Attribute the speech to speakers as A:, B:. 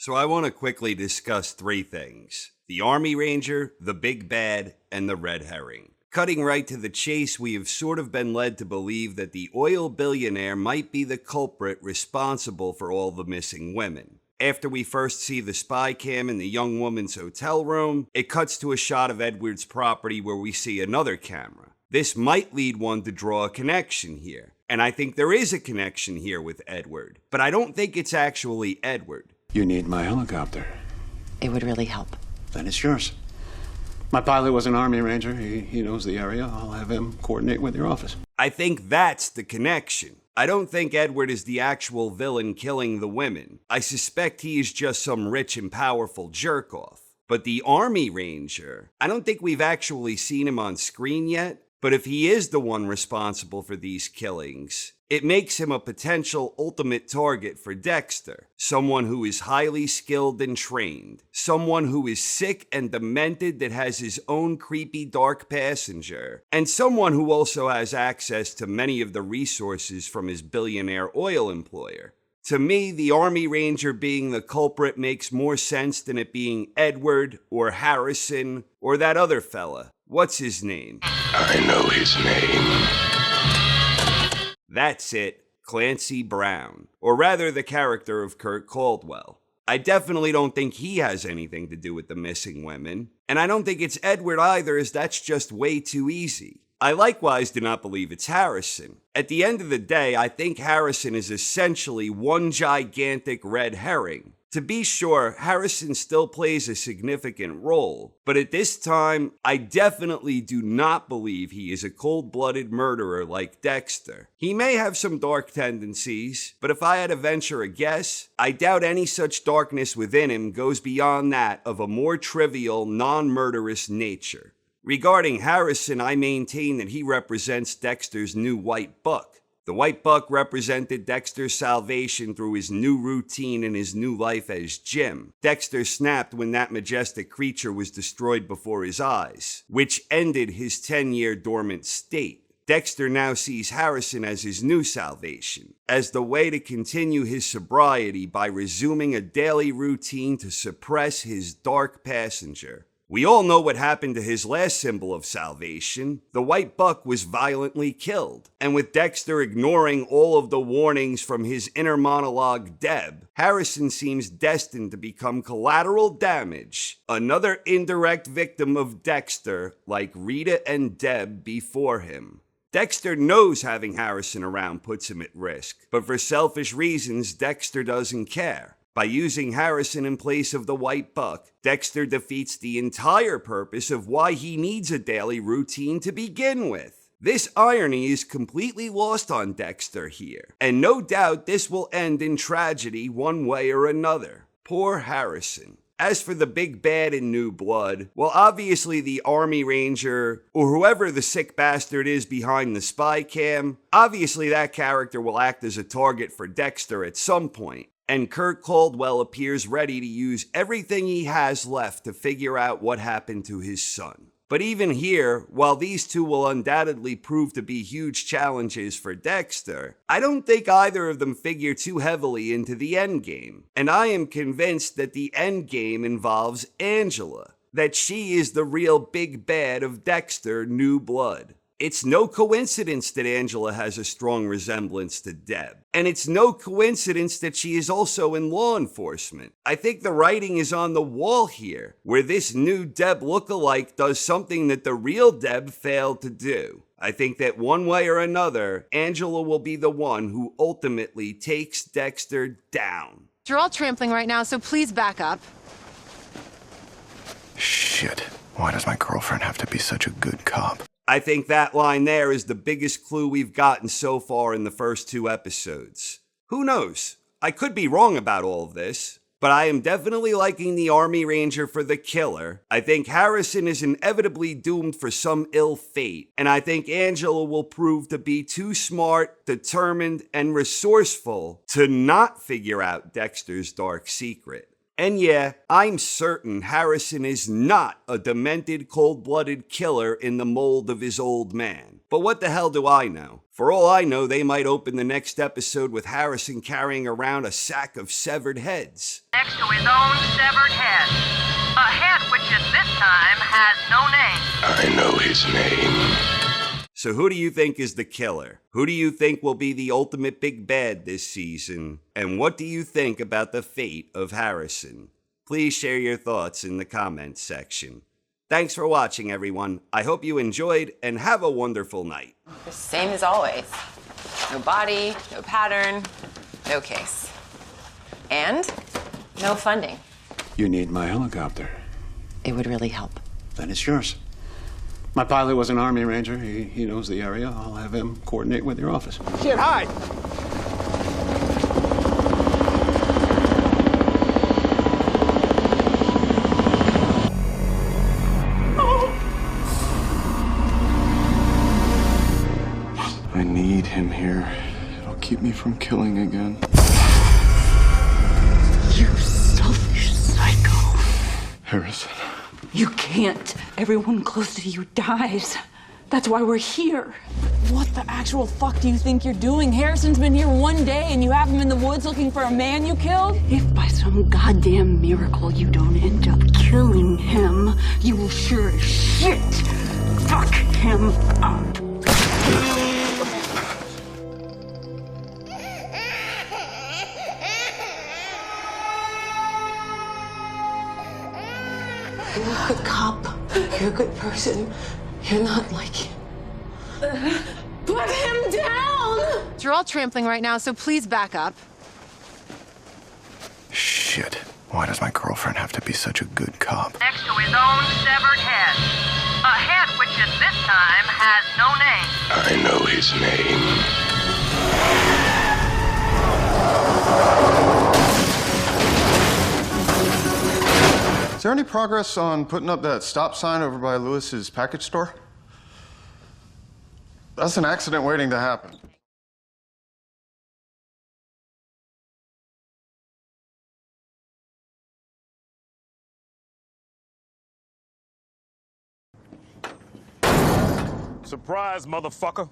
A: So I want to quickly discuss three things: the Army Ranger, the Big Bad, and the Red Herring. Cutting right to the chase, we have sort of been led to believe that the oil billionaire might be the culprit responsible for all the missing women. After we first see the spy cam in the young woman's hotel room, it cuts to a shot of Edward's property where we see another camera. This might lead one to draw a connection here, and I think there is a connection here with Edward, but I don't think it's actually Edward.
B: You need my helicopter.
C: It would really help.
B: Then it's yours. My pilot was an Army Ranger. He knows the area. I'll have him coordinate with your office.
A: I think that's the connection. I don't think Edward is the actual villain killing the women. I suspect he is just some rich and powerful jerk-off. But the Army Ranger, I don't think we've actually seen him on screen yet, but if he is the one responsible for these killings, it makes him a potential ultimate target for Dexter. Someone who is highly skilled and trained. Someone who is sick and demented that has his own creepy dark passenger. And someone who also has access to many of the resources from his billionaire oil employer. To me, the Army Ranger being the culprit makes more sense than it being Edward or Harrison or that other fella. What's his name?
D: I know his name.
A: That's it, Clancy Brown, or rather the character of Kurt Caldwell. I definitely don't think he has anything to do with the missing women, and I don't think it's Edward either, as that's just way too easy. I likewise do not believe it's Harrison. At the end of the day, I think Harrison is essentially one gigantic red herring. To be sure, Harrison still plays a significant role, but at this time, I definitely do not believe he is a cold-blooded murderer like Dexter. He may have some dark tendencies, but if I had to venture a guess, I doubt any such darkness within him goes beyond that of a more trivial, non-murderous nature. Regarding Harrison, I maintain that he represents Dexter's new white buck. The white buck represented Dexter's salvation through his new routine and his new life as Jim. Dexter snapped when that majestic creature was destroyed before his eyes, which ended his 10-year dormant state. Dexter now sees Harrison as his new salvation, as the way to continue his sobriety by resuming a daily routine to suppress his dark passenger. We all know what happened to his last symbol of salvation. The white buck was violently killed. And with Dexter ignoring all of the warnings from his inner monologue, Deb, Harrison seems destined to become collateral damage. Another indirect victim of Dexter, like Rita and Deb before him. Dexter knows having Harrison around puts him at risk, but for selfish reasons, Dexter doesn't care. By using Harrison in place of the white buck, Dexter defeats the entire purpose of why he needs a daily routine to begin with. This irony is completely lost on Dexter here, and no doubt this will end in tragedy one way or another. Poor Harrison. As for the Big Bad in New Blood, well, obviously the Army Ranger, or whoever the sick bastard is behind the spy cam, obviously that character will act as a target for Dexter at some point. And Kurt Caldwell appears ready to use everything he has left to figure out what happened to his son. But even here, while these two will undoubtedly prove to be huge challenges for Dexter, I don't think either of them figure too heavily into the endgame. And I am convinced that the endgame involves Angela, that she is the real big bad of Dexter New Blood. It's no coincidence that Angela has a strong resemblance to Deb. And it's no coincidence that she is also in law enforcement. I think the writing is on the wall here, where this new Deb lookalike does something that the real Deb failed to do. I think that one way or another, Angela will be the one who ultimately takes Dexter down.
E: You're all trampling right now, so please back up.
D: Shit. Why does my girlfriend have to be such a good cop?
A: I think that line there is the biggest clue we've gotten so far in the first two episodes. Who knows? I could be wrong about all of this, but I am definitely liking the Army Ranger for the killer. I think Harrison is inevitably doomed for some ill fate, and I think Angela will prove to be too smart, determined, and resourceful to not figure out Dexter's dark secret. And yeah, I'm certain Harrison is not a demented, cold-blooded killer in the mold of his old man. But what the hell do I know? For all I know, they might open the next episode with Harrison carrying around a sack of severed heads.
F: Next to his own severed head. A head which at this time has no name.
D: I know his name.
A: So who do you think is the killer? Who do you think will be the ultimate big bad this season? And what do you think about the fate of Harrison? Please share your thoughts in the comments section. Thanks for watching, everyone. I hope you enjoyed and have a wonderful night.
C: The same as always. No body, no pattern, no case. And no funding.
B: You need my helicopter.
C: It would really help.
B: Then it's yours. My pilot was an Army Ranger. He knows the area. I'll have him coordinate with your office.
G: Shit, hide!
D: I need him here. It'll keep me from killing again.
H: You selfish psycho.
D: Harrison.
H: You can't. Everyone close to you dies. That's why we're here.
I: What the actual fuck do you think you're doing? Harrison's been here one day and you have him in the woods looking for a man you killed?
H: If by some goddamn miracle you don't end up killing him, you will sure as shit fuck him up.
I: You're a good cop. You're a good person. You're not like him. Put him down!
E: You're all trampling right now, so please back up.
D: Shit. Why does my girlfriend have to be such a good cop?
F: Next to his own severed head. A head which at this time has no name.
D: I know his name.
J: Is there any progress on putting up that stop sign over by Lewis's package store? That's an accident waiting to happen.
G: Surprise, motherfucker.